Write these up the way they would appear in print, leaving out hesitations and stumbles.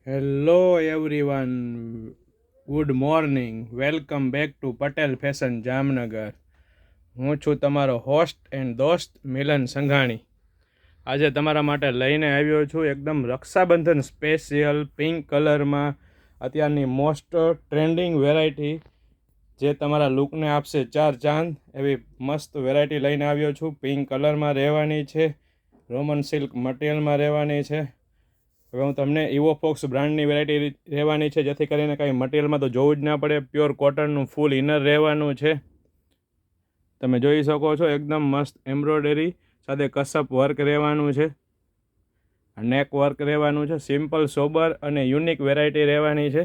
Hello everyone, good morning. Welcome back to Patel fashion Jamnagar. હું છું તમારો હોસ્ટ એન્ડ દોસ્ત મિલન સંઘાણી. આજે તમારા માટે લઈને આવ્યો છું એકદમ રક્ષાબંધન સ્પેશિયલ પિંક કલરમાં અત્યારની મોસ્ટ ટ્રેન્ડિંગ વેરાયટી, જે તમારા લુકને આપશે ચાર ચાંદ એવી મસ્ત વેરાયટી લઈને આવ્યો છું. પિંક કલરમાં રહેવાની છે, રોમન સિલ્ક મટીરિયલમાં રહેવાની છે. હવે હું તમને ઇવોફોક્સ બ્રાન્ડની વેરાયટી રહેવાની છે, જેથી કરીને કાંઈ મટીરિયલમાં તો જોવું જ ના પડે. પ્યોર કોટનનું ફૂલ ઇનર રહેવાનું છે. તમે જોઈ શકો છો એકદમ મસ્ત એમ્બ્રોઇડરી સાથે કસપ વર્ક રહેવાનું છે, નેક વર્ક રહેવાનું છે. સિમ્પલ સોબર અને યુનિક વેરાયટી રહેવાની છે.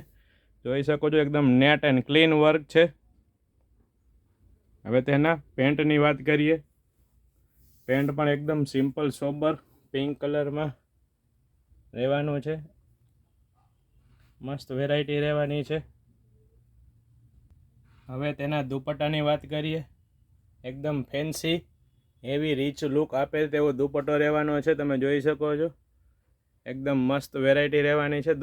જોઈ શકો છો એકદમ નેટ એન્ડ ક્લીન વર્ક છે. હવે તેના પેન્ટની વાત કરીએ. પેન્ટ પણ એકદમ સિમ્પલ સોબર પિંક કલરમાં રહેવાનું છે. મસ્ત વેરાયટી રહેવાની છે. હવે તેના દુપટ્ટાની વાત કરીએ. એકદમ ફેન્સી હેવી રીચ લુક આપે તેવો દુપટ્ટો રહેવાનો છે. તમે જોઈ શકો છો એકદમ મસ્ત વેરાયટી રહેવાની છે.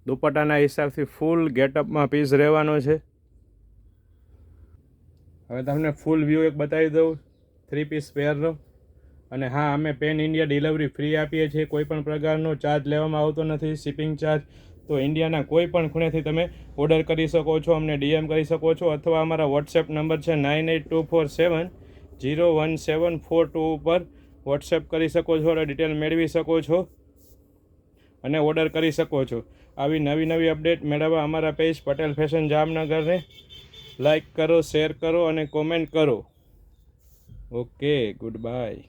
દુપટ્ટાના હિસાબથી ફૂલ ગેટઅપમાં પીસ રહેવાનો છે. હવે તમને ફૂલ વ્યૂ એક બતાવી દઉં 3 પીસ પેરનો. અને હા, અમે પેન ઇન્ડિયા ડિલિવરી ફ્રી આપીએ છીએ. કોઈ પણ પ્રકારનો ચાર્જ લેવામાં આવતો નથી, શિપિંગ ચાર્જ. તો ઇન્ડિયાના કોઈ પણ ખૂણેથી તમે ઓર્ડર કરી શકો છો, અમને ડીએમ કરી શકો છો, અથવા અમારા વોટ્સએપ નંબર છે 9824701742 ઉપર વોટ્સએપ કરી શકો છો અને ડિટેલ મેળવી શકો છો અને ઓર્ડર કરી શકો છો. આવી નવી અપડેટ મેળવવા અમારા પેજ પટેલ ફેશન જામનગરને લાઈક કરો, શેર કરો અને કોમેન્ટ કરો. Okay, good bye.